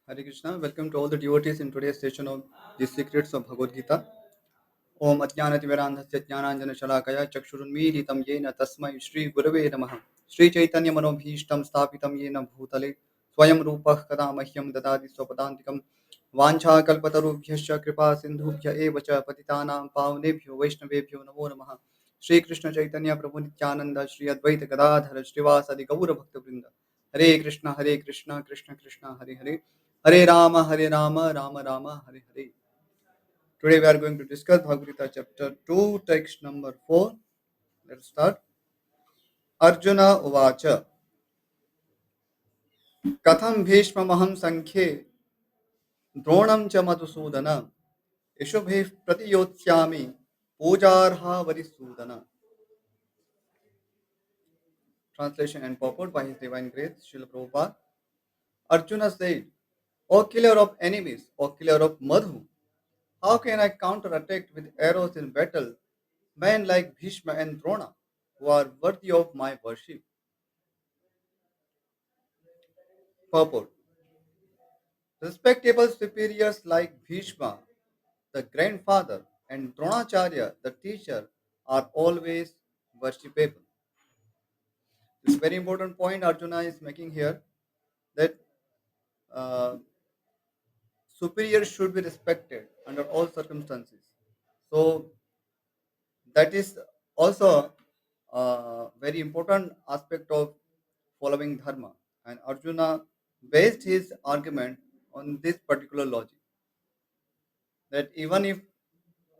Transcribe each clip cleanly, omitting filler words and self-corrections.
Hare Krishna. Welcome to all the devotees in today's session of the Secrets of Bhagavad Gita. Om Ajnanativarandhasya Jnananjana Shalakaya Chakshurunmilitam Yena Tasmai Shri Gurave Namaha. Shri Chaitanya Manobhishtam Sthapitam Yena Bhutale Swayam Rupah Kada Mahyam Dadadi Swapadantikam Vancha Kalpatarubhyascha Kripa Sindhubhya Evacha Patitanam Pavnebhyo Vaishnavebhyo Namo Namaha. Shri Krishna Chaitanya Prabhu Nityananda Shri Advaita Gadadhara Srivasadi Gaura Bhakta Vrinda. Hare Krishna Krishna Krishna Hare Hare Hare Rama Rama Rama Hare Hare. Today we are going to discuss Bhagavad Gita chapter 2, text number 4. Let's start. Arjuna Uvacha Katham Bhishma Maham Sankhye Dronam Cha Madhusudana Ishubhe Pratiyotsyami Pujarha Varisudana. Translation and purport by His Divine Grace, Srila Prabhupada. Arjuna said, O killer of enemies, O killer of Madhu, how can I counterattack with arrows in battle men like Bhishma and Drona, who are worthy of my worship? Purport. Respectable superiors like Bhishma, the grandfather, and Dronacharya, the teacher, are always worshipable. This very important point Arjuna is making here, that uh, superiors should be respected under all circumstances. So that is also a very important aspect of following dharma. And Arjuna based his argument on this particular logic, that even if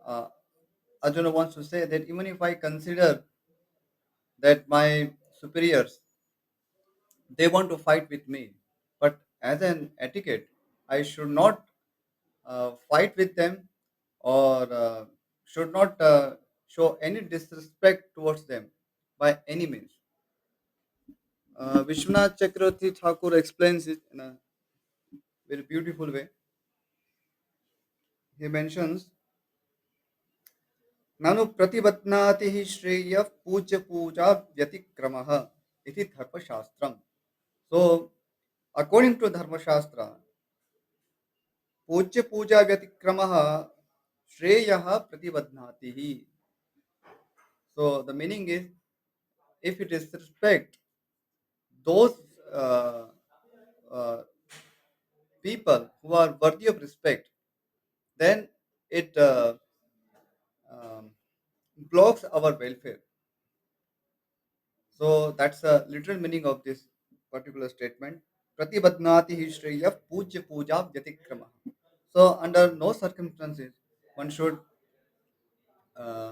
uh, Arjuna wants to say that even if I consider that my superiors, they want to fight with me, but as an etiquette, I should not fight with them, or should not show any disrespect towards them by any means. Vishwanath Chakravarti Thakur explains it in a very beautiful way. He mentions, Nanu pratibadnati hi shreya puja puja vyatikramaha iti dharma shastram. So, according to Dharma Shastra, पूज्य पूजा व्यतिक्रमः श्रेयः प्रतिबध्नाति. So the meaning is, if it is respect those uh, uh, people who are worthy of respect, then it um, blocks our welfare. So that's the literal meaning of this particular statement. Pratibadnati hi shreya pujya puja vyatikrama. So under no circumstances one should uh,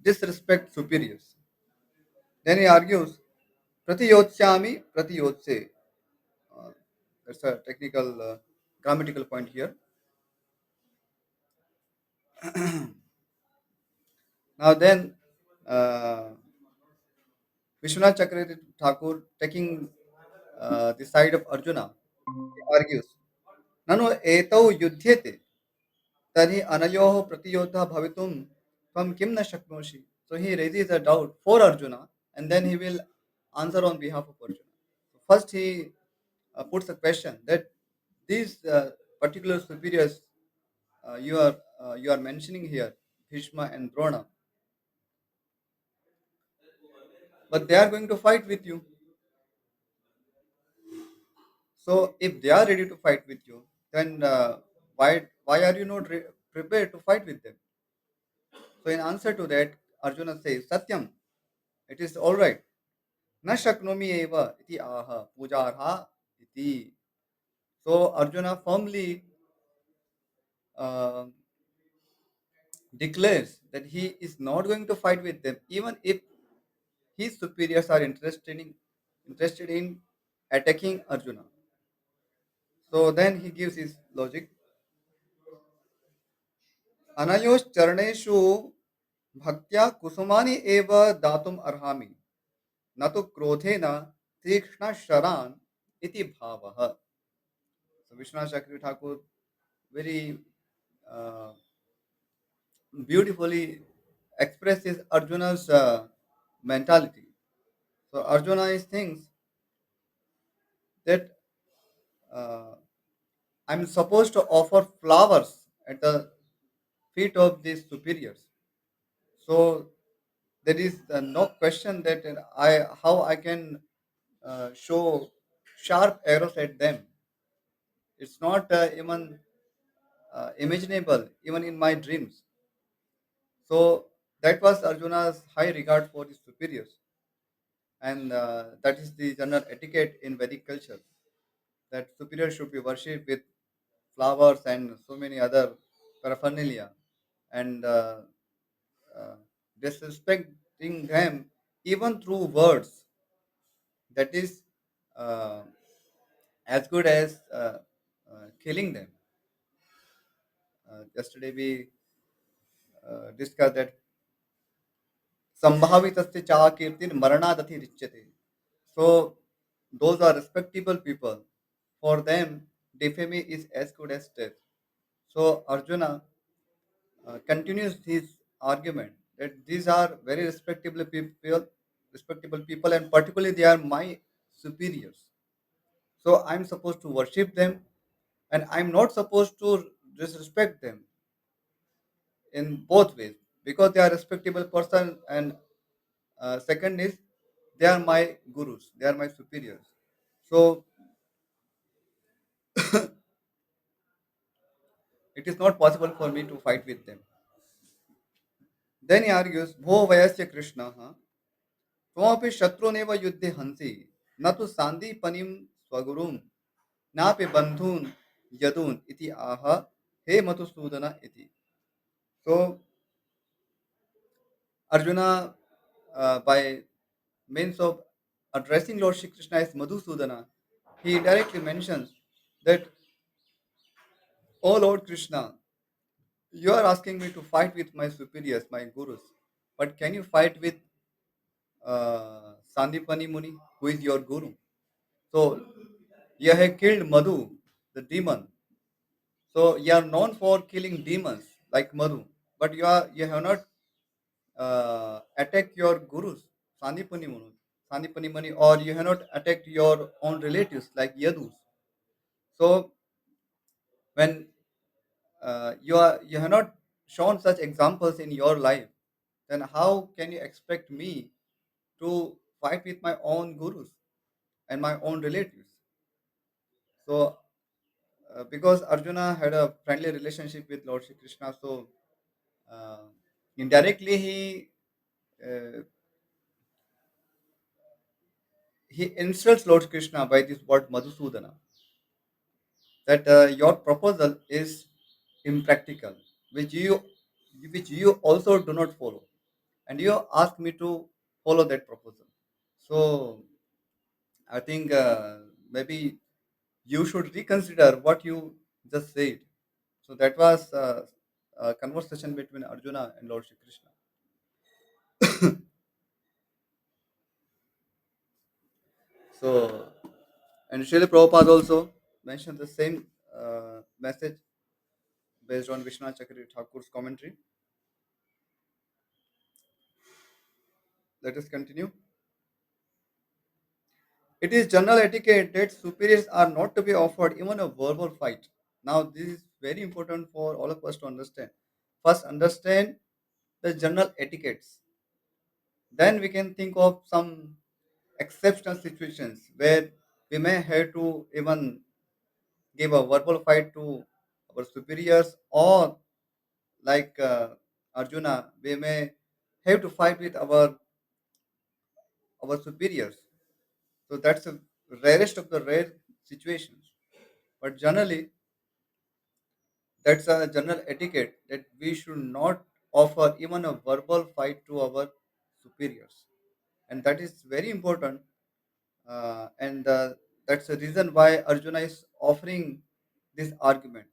disrespect superiors. Then he argues, Pratiyotsyami Pratiyotse. Uh, that's a technical grammatical point here. Now then, uh, Vishwanath Chakravarti Thakur, taking the side of Arjuna, he argues, Nanu etau yudhyate तर्हि अनयोः प्रतियोद्धा भवितुं त्वं किं न शक्नोषि. So he raises a doubt for Arjuna, and then he will answer on behalf of Arjuna. First he puts a question that these particular superiors you are mentioning here, Bhishma and Drona, but they are going to fight with you. So if they are ready to fight with you, then why are you not prepared to fight with them? So in answer to that, Arjuna says, Satyam, it is all right. न शक्नोमि एव इति आह पूजार्हा इति. So Arjuna firmly uh, declares that he is not going to fight with them, even if his superiors are interested in attacking Arjuna. So then he gives his logic. अनयोश् चरणेषु भक्त्या कुसुमानि एव दातुम् अर्हामि न तु क्रोधेन तीक्ष्ण शरान् इति भावः. So Vishwanath Chakravarti Thakur very uh, beautifully expresses Arjuna's mentality. So Arjuna is thinks that I'm supposed to offer flowers at the feet of these superiors. So there is no question that I how I can show sharp arrows at them. It's not even imaginable, even in my dreams. So that was Arjuna's high regard for his superiors, and that is the general etiquette in Vedic culture. That superior should be worshipped with flowers and so many other paraphernalia, and uh, disrespecting them even through words. That is uh, as good as killing them. Yesterday we discussed that Sambhavitasya cha kirtin maranadathi richyate. So those are respectable people. For them, defamation is as good as death. So Arjuna continues his argument that these are very respectable people, and particularly they are my superiors. So I'm supposed to worship them, and I'm not supposed to disrespect them in both ways because they are respectable person, and second is they are my gurus, they are my superiors. So it is not possible for me to fight with them. Then he argues, Bho Vayasya Krishna, त्वमपि शत्रुनेव युद्धे हंसि न तु सांदीपनिं स्वगुरुं नापि बंधून यदून इति आह हे मधुसूदन इति. So Arjuna, by means of addressing Lord Shri Krishna as Madhusudana, he directly mentions that, O Lord Krishna, you are asking me to fight with my superiors, my gurus, but can you fight with Sandipani Muni, who is your guru? So you have killed Madhu, the demon. So you are known for killing demons like Madhu, but you have not attacked your gurus, Sandipani Muni, Sandipani Muni, or you have not attacked your own relatives like Yadus. So when you have not shown such examples in your life, then how can you expect me to fight with my own gurus and my own relatives? So because Arjuna had a friendly relationship with Lord Shri Krishna, so uh, indirectly uh, he insults Lord Krishna by this word Madhusudana, that your proposal is impractical, which you also do not follow, and you ask me to follow that proposal. So I think maybe you should reconsider what you just said. So that was a conversation between Arjuna and Lord Shri Krishna. So, and Srila Prabhupada also mentioned the same message based on Vishwanath Chakravarti Thakur's commentary. Let us continue. It is general etiquette that superiors are not to be offered even a verbal fight. Now, this is very important for all of us to understand. First, understand the general etiquettes. Then we can think of some exceptional situations where we may have to even give a verbal fight to our superiors, or like Arjuna, we may have to fight with our superiors. So that's the rarest of the rare situations. But generally, that's a general etiquette that we should not offer even a verbal fight to our superiors, and that is very important. And that's the reason why Arjuna is offering this argument,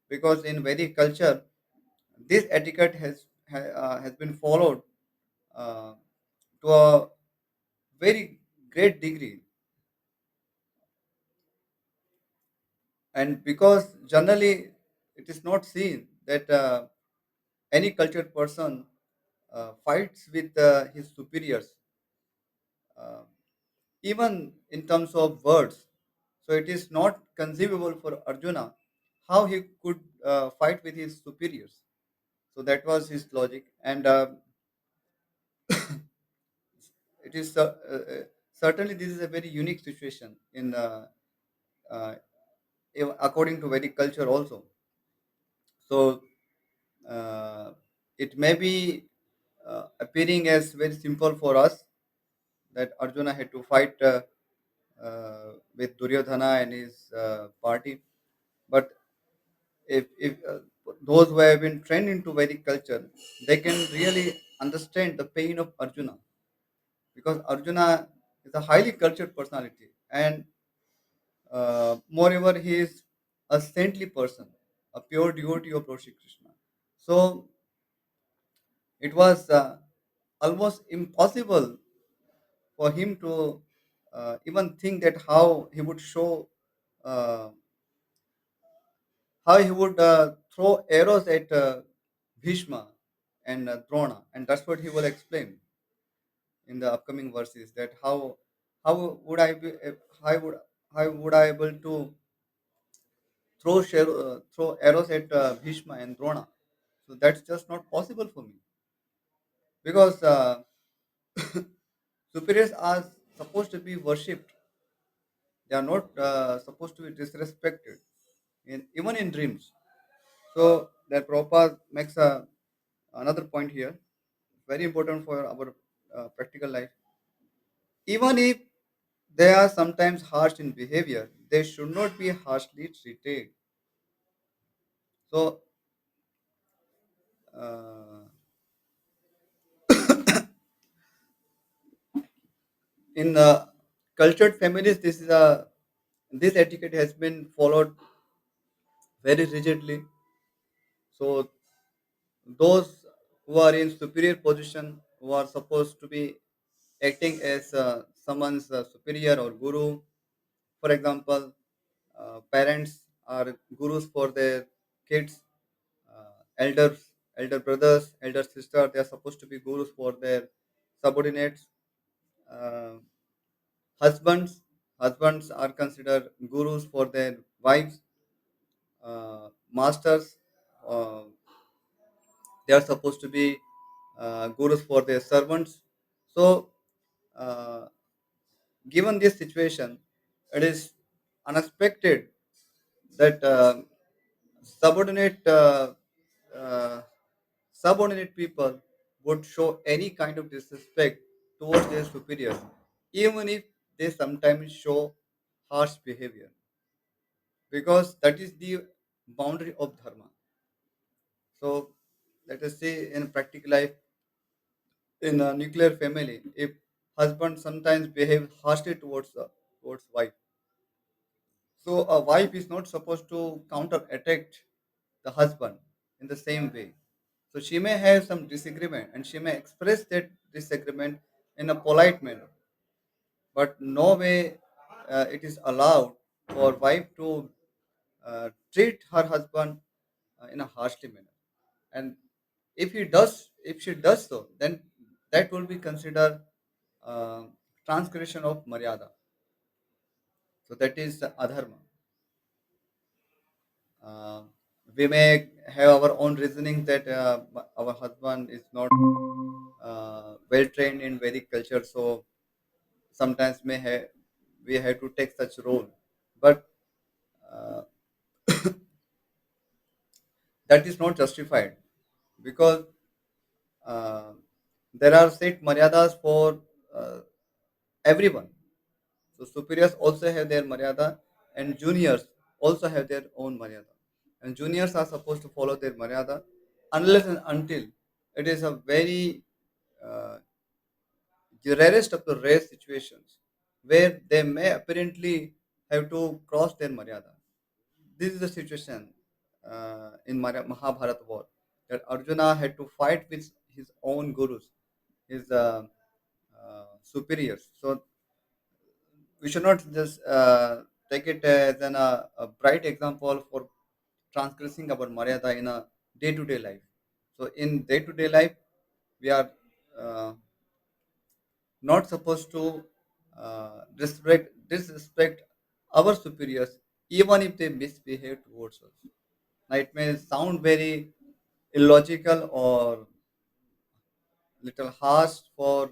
because in Vedic culture, this etiquette has been followed uh, to a very great degree, and because generally it is not seen that any cultured person fights with his superiors, uh, even in terms of words. So it is not conceivable for Arjuna how he could fight with his superiors. So that was his logic, and it is certainly this is a very unique situation in uh, according to Vedic culture also. So uh, it may be appearing as very simple for us that Arjuna had to fight with Duryodhana and his party, but if those who have been trained into Vedic culture, they can really understand the pain of Arjuna, because Arjuna is a highly cultured personality, and moreover, he is a saintly person, a pure devotee of Lord Shri Krishna. So it was almost impossible for him to even think that how he would show, uh, how he would throw arrows at Bhishma and Drona, and that's what he will explain in the upcoming verses. That how would I be how would I able to throw arrows at Bhishma and Drona? So that's just not possible for me, because superiors are supposed to be worshipped. They are not supposed to be disrespected, even in dreams. So that Prabhupada makes another point here, very important for our practical life. Even if they are sometimes harsh in behavior, they should not be harshly treated. So uh, in cultured families, this etiquette has been followed very rigidly. So those who are in superior position, who are supposed to be acting as someone's superior or guru. For example, parents are gurus for their kids, elder brothers, elder sister. They are supposed to be gurus for their subordinates. Uh, husbands, husbands are considered gurus for their wives. Masters, uh, they are supposed to be gurus for their servants. So, uh, given this situation, it is unexpected that subordinate uh, subordinate people would show any kind of disrespect towards their superiors, even if they sometimes show harsh behavior, because that is the boundary of dharma. So let us say in practical life, in a nuclear family, if husband sometimes behave harshly towards wife, so a wife is not supposed to counter attack the husband in the same way. So she may have some disagreement and she may express that disagreement in a polite manner, but no way it is allowed for wife to treat her husband in a harshly manner. And if she does so, then that will be considered uh, transgression of maryada. So that is adharma. Uh, we may have our own reasoning that our husband is not well trained in Vedic culture, so sometimes we have to take such role, but uh, that is not justified, because uh, there are set maryadas for uh, everyone. So superiors also have their maryada, and juniors also have their own maryada. And juniors are supposed to follow their maryada unless and until it is a very uh, the rarest of the rare situations where they may apparently have to cross their maryada. This is the situation in Mahabharata war, that Arjuna had to fight with his own gurus, his superiors. So we should not just take it as a bright example for transgressing our maryada in a day-to-day life. So in day-to-day life, we are uh, not supposed to disrespect our superiors even if they misbehave towards us. Now, it may sound very illogical or little harsh for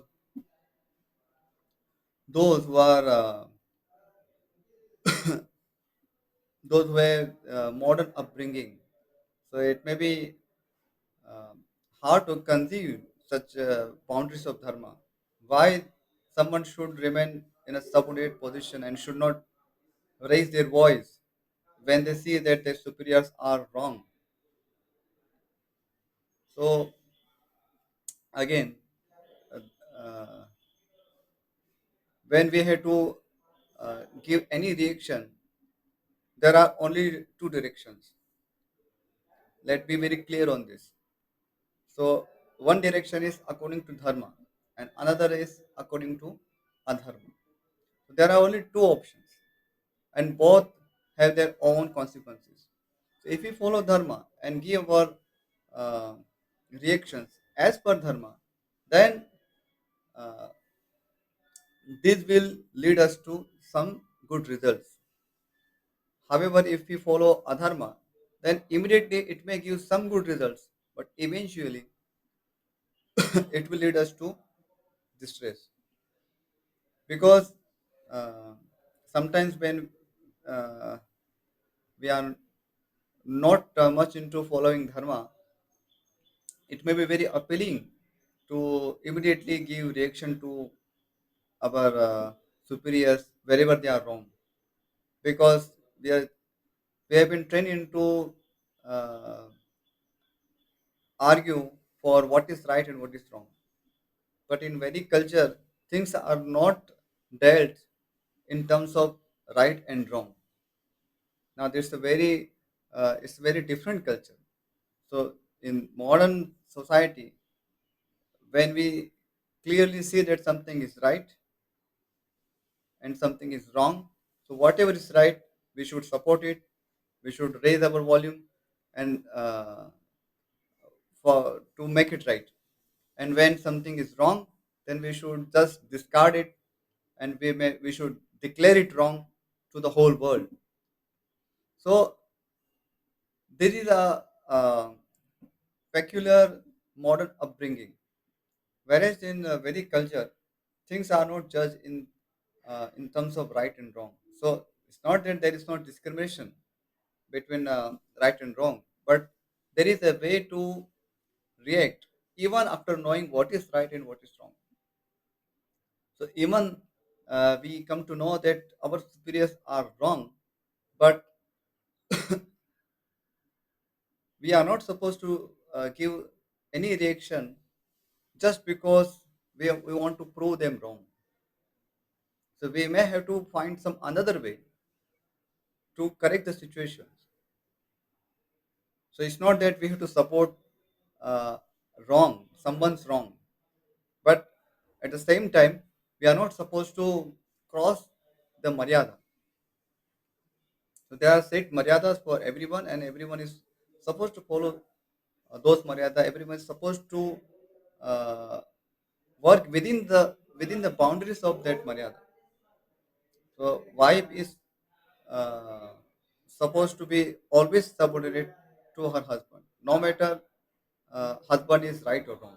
those who are those who have modern upbringing. So it may be um, hard to conceive such boundaries of dharma. Why someone should remain in a subordinate position and should not raise their voice when they see that their superiors are wrong. So again, uh, uh, when we have to give any reaction, there are only two directions. Let be very clear on this. So one direction is according to dharma, and another is according to adharma. So there are only two options, and both have their own consequences. So if we follow dharma and give our uh, reactions as per dharma, then uh, this will lead us to some good results. However, if we follow adharma, then immediately it may give some good results, but eventually it will lead us to distress. Because uh, sometimes when uh, we are not much into following dharma, it may be very appealing to immediately give reaction to our superiors wherever they are wrong, because we are we have been trained into uh, argue for what is right and what is wrong. But in Vedic culture, things are not dealt in terms of right and wrong. Now, there's a very it's a very different culture. So, in modern society, when we clearly see that something is right and something is wrong, so whatever is right, we should support it. We should raise our volume and for to make it right. And when something is wrong, then we should just discard it, and we should declare it wrong to the whole world. So this is a, peculiar modern upbringing, whereas in Vedic culture, things are not judged in terms of right and wrong. So it's not that there is no discrimination between right and wrong, but there is a way to react even after knowing what is right and what is wrong. So even we come to know that our superiors are wrong, but we are not supposed to give any reaction just because we want to prove them wrong. So we may have to find some another way to correct the situations. So it's not that we have to support uh, someone's wrong, but at the same time, we are not supposed to cross the maryada. So there are set maryadas for everyone, and everyone is supposed to follow those maryada. Everyone is supposed to uh, work within the boundaries of that maryada. So wife is uh, supposed to be always subordinate to her husband, no matter husband is right or wrong.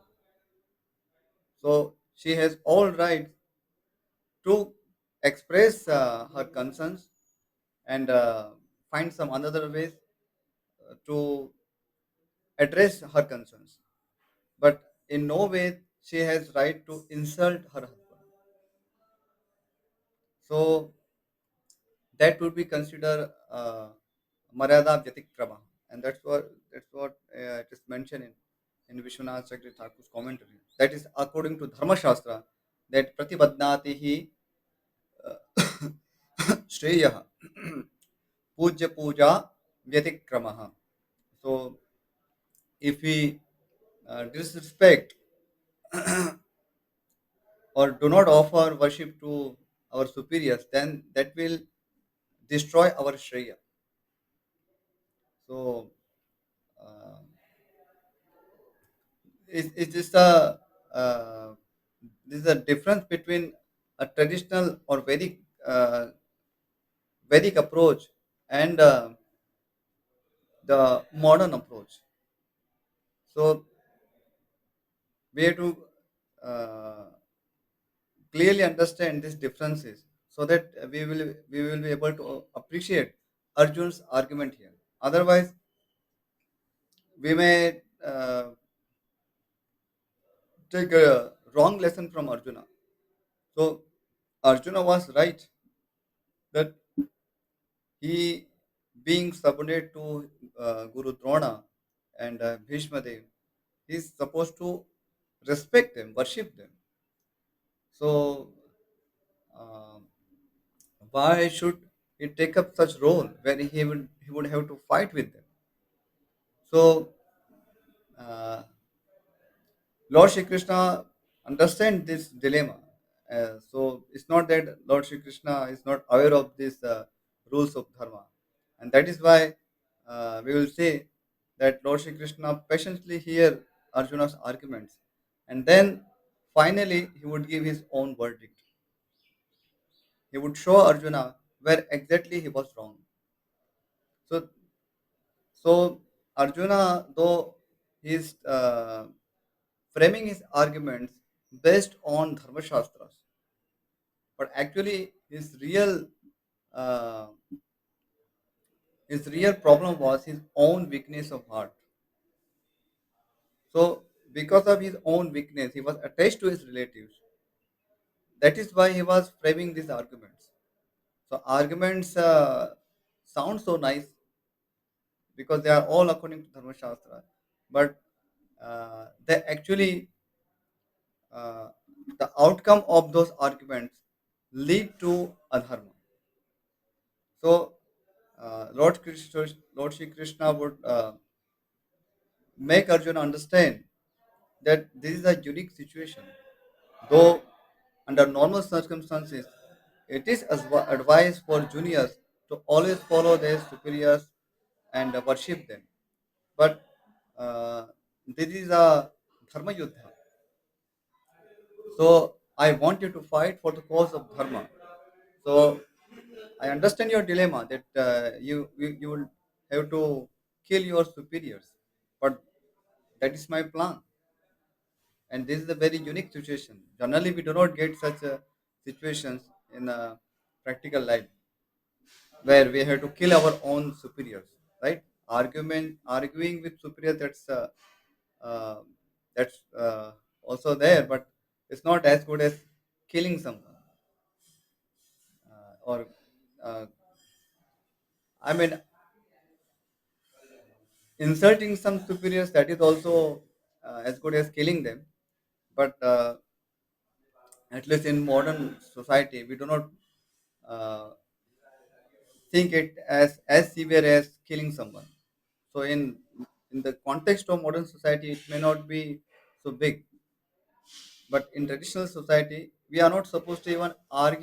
So she has all right to express her concerns and find some another ways to address her concerns. But in no way she has right to insult her husband. So that would be considered Maryada Vyatikrama, and that's what it is mentioned in Vishwanath Chakravarti Thakur's commentary. That is according to Dharma Shastra that Pratibadnati hi Shreya Puja Puja Vyatikrama. So if we disrespect or do not offer worship to our superiors, then that will destroy our Shreya. So uh, it's just a this is a difference between a traditional or Vedic approach and the modern approach. So we have to uh, clearly understand these differences so that we will be able to appreciate Arjun's argument here. Otherwise, we may take a wrong lesson from Arjuna. So Arjuna was right that he, being subordinate to Guru Drona and Bhishma Dev, he's supposed to respect them, worship them. So um, why should he take up such role where he would have to fight with them? So uh, Lord Shri Krishna understand this dilemma. So it's not that Lord Shri Krishna is not aware of these rules of dharma, and that is why we will say that Lord Shri Krishna patiently hear Arjuna's arguments, and then finally he would give his own verdict. He would show Arjuna where exactly he was wrong. So so Arjuna, though he is framing his arguments based on dharma shastras, but actually uh, his real problem was his own weakness of heart. So because of his own weakness, he was attached to his relatives. That is why he was framing these arguments. So arguments sound so nice because they are all according to dharma shastra, but they actually the outcome of those arguments lead to adharma. So Lord Shri Krishna would make Arjuna understand that this is a unique situation. Though under normal circumstances, it is advised for juniors to always follow their superiors and worship them. But this is a dharma yuddha. So I want you to fight for the cause of dharma. So I understand your dilemma that you will have to kill your superiors, but that is my plan, and this is a very unique situation. Generally, we do not get such situations in practical life where we have to kill our own superiors, right? Arguing with superiors, uh, that's also there, but it's not as good as killing someone or uh, I mean insulting some superiors, that is also as good as killing them, but at least in modern society we do not uh, think it as severe as killing someone. So in the context of modern society it may not be so big, but in traditional society we are not supposed to even uh,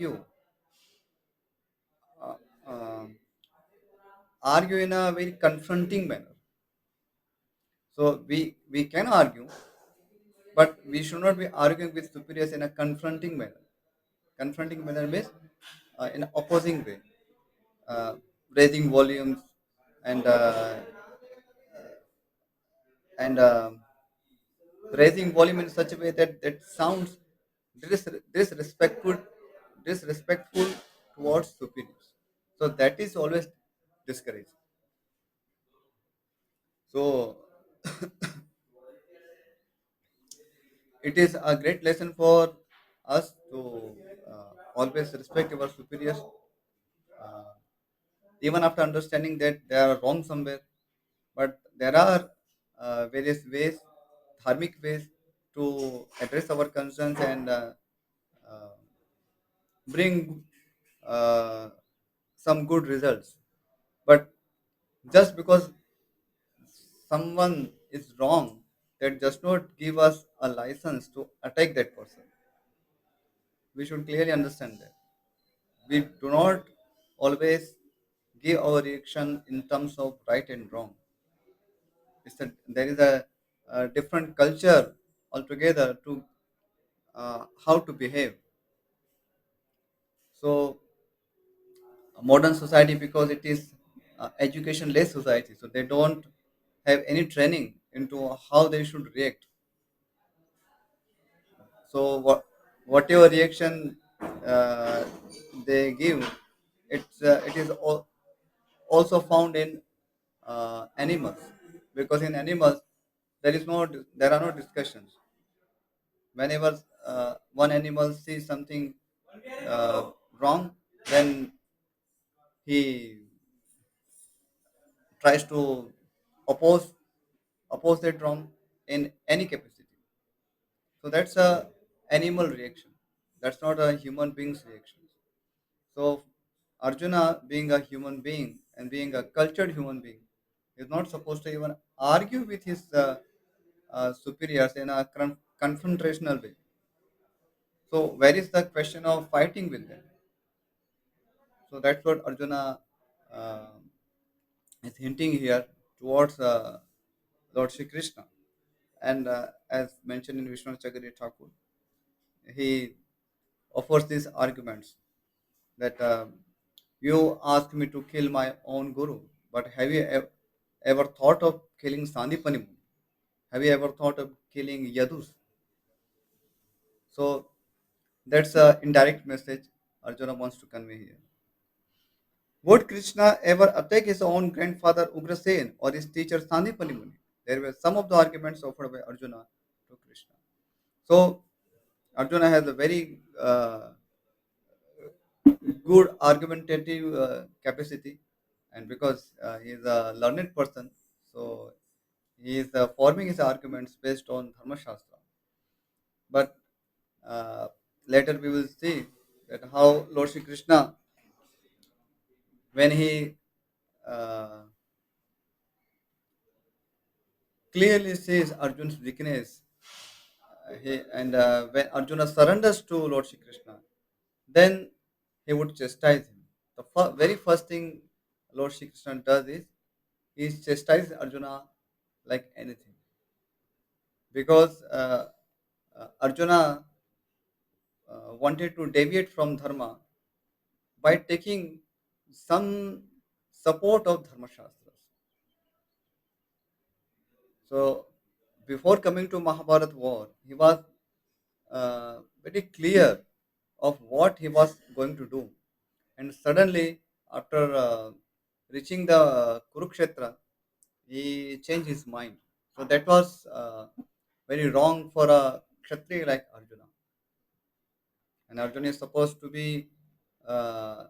uh, argue in a very confronting manner. So we can argue, but we should not be arguing with superiors in a confronting manner. Confronting manner means in an opposing way, uh, raising volumes and and raising volume in such a way that sounds disrespectful, disrespectful towards superiors. So that is always discouraged. So it is a great lesson for us to always respect our superiors, uh, even after understanding that they are wrong somewhere. But there are various ways, dharmic ways, to address our concerns and uh, bring uh, some good results. But just because someone is wrong, that does not give us a license to attack that person. We should clearly understand that. We do not always give our reaction in terms of right and wrong. There is a different culture altogether to how to behave. So modern society, because it is education less society, so they don't have any training into how they should react. So whatever reaction uh, they give, it is also found in animals, because in animals there are no discussions. Whenever one animal sees something uh, wrong, then he tries to oppose oppose that wrong in any capacity. So that's a animal reaction. That's not a human being's reaction. So Arjuna, being a human being and being a cultured human being, is not supposed to even argue with his superiors in a confrontational way. So where is the question of fighting with them? So that's what Arjuna uh, is hinting here towards Lord Shri Krishna. And as mentioned in Vishnu Chakri Thakur, he offers these arguments that you ask me to kill my own guru, but have you ever thought of killing Sandipani? Have you ever thought of killing Yadus? So that's a indirect message Arjuna wants to convey here. Would Krishna ever attack his own grandfather Ugrasen or his teacher Sandipani Muni? There were some of the arguments offered by Arjuna to Krishna. So Arjuna has a very good argumentative capacity, and because he is a learned person, so he is forming his arguments based on Dharma Shastra. But uh, later we will see that how Lord Shri Krishna, when he uh, clearly sees Arjuna's weakness, when Arjuna surrenders to Lord Shri Krishna, then he would chastise him. The very first thing Lord Shri Krishna does is he chastises Arjuna like anything, because Arjuna wanted to deviate from dharma by taking some support of dharma shastras. So before coming to Mahabharat war, he was very clear of what he was going to do, and suddenly after reaching the Kurukshetra, he changed his mind. So that was very wrong for a Kshatriya like Arjuna. And Arjuna is supposed to be uh,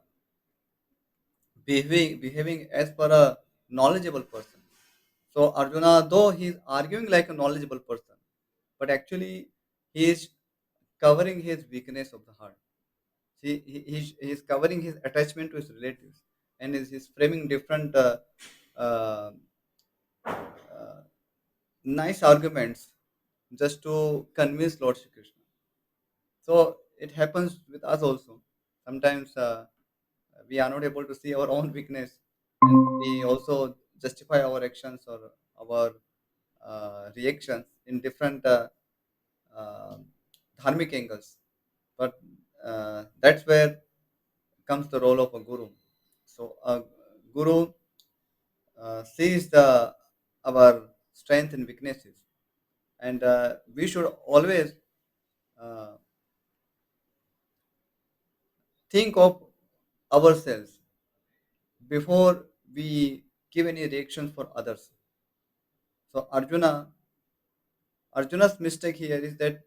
behaving as per a knowledgeable person. So Arjuna, though he is arguing like a knowledgeable person, but actually he is covering his weakness of the heart. He is covering his attachment to his relatives, and is framing different uh, uh, nice arguments just to convince Lord Shri Krishna. So it happens with us also. Sometimes we are not able to see our own weakness, and we also justify our actions or our reactions in different uh, dharmic angles. But that's where comes the role of a guru. So a guru sees the our strength and weaknesses, and we should always uh, think of ourselves before we give any reactions for others. So Arjuna's mistake here is that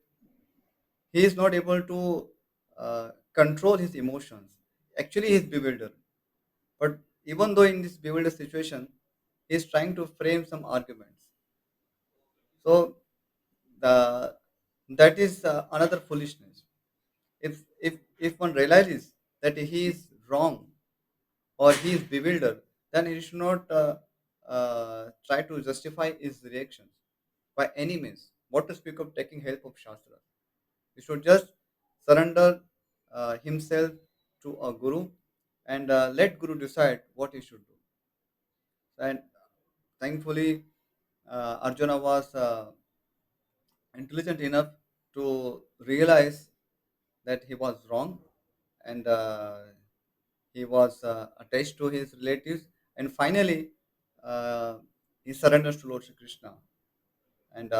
he is not able to control his emotions. Actually, he is bewildered. But even though in this bewildered situation, he is trying to frame some arguments. So the that is another foolishness. If one realizes that he is wrong or he is bewildered, then he should not try to justify his reactions by any means. What to speak of taking help of Shastra? He should just surrender himself to a guru, and let guru decide what he should do. And thankfully, Arjuna was intelligent enough to realize that he was wrong, and he was attached to his relatives, and finally, uh, he surrenders to Lord Shri Krishna and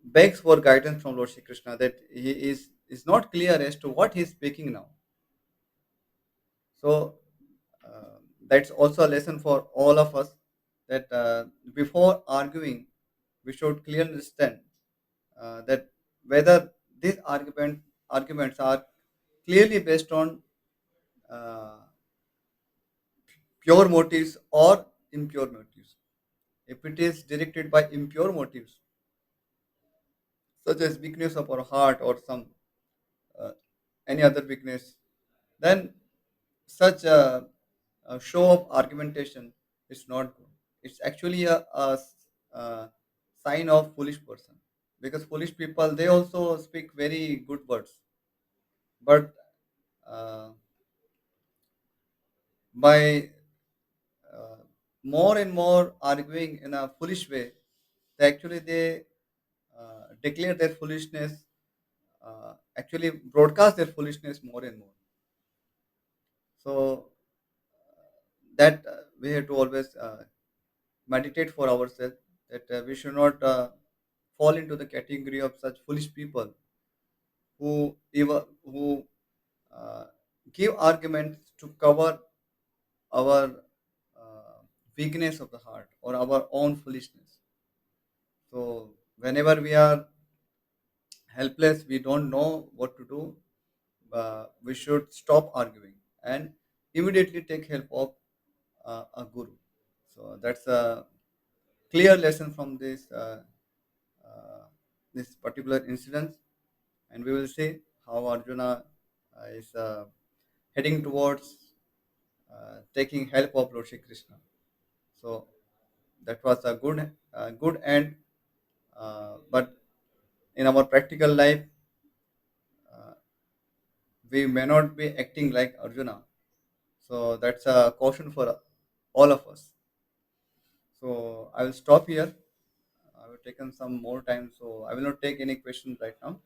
begs for guidance from Lord Shri Krishna, that he is not clear as to what he is speaking now. So that's also a lesson for all of us, that before arguing, we should clearly understand that whether these arguments are clearly based on uh, pure motives or impure motives. If it is directed by impure motives, such as weakness of our heart or some uh, any other weakness, then such a show of argumentation is not good. It's actually a sign of foolish person, because foolish people, they also speak very good words, but uh, by uh, more and more arguing in a foolish way, they declare their foolishness, actually broadcast their foolishness more and more. So that we have to always meditate for ourselves, that we should not fall into the category of such foolish people who uh, give arguments to cover our weakness of the heart or our own foolishness. So whenever we are helpless, we don't know what to do, we should stop arguing and immediately take help of a guru. So that's a clear lesson from uh, this particular incident, and we will see how Arjuna is heading towards taking help of Lord Shri Krishna. So that was a good end, but in our practical life, uh, we may not be acting like Arjuna. So that's a caution for all of us. So I will stop here. I have taken some more time, so I will not take any questions right now.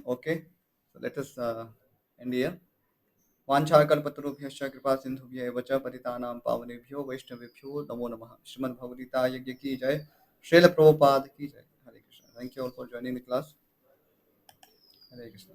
Okay, so let us end here. वाञ्छाकल्पतरुभ्यश्च कृपा सिंधुभ्य एव च पतितानां पावनेभ्यो वैष्णवेभ्यो नमो नमः. श्रीमद् भगवद्गीता यज्ञ की जय. श्रील प्रभुपाद की जय. हरे Krishna. Thank you all for joining the class. Hare Krishna.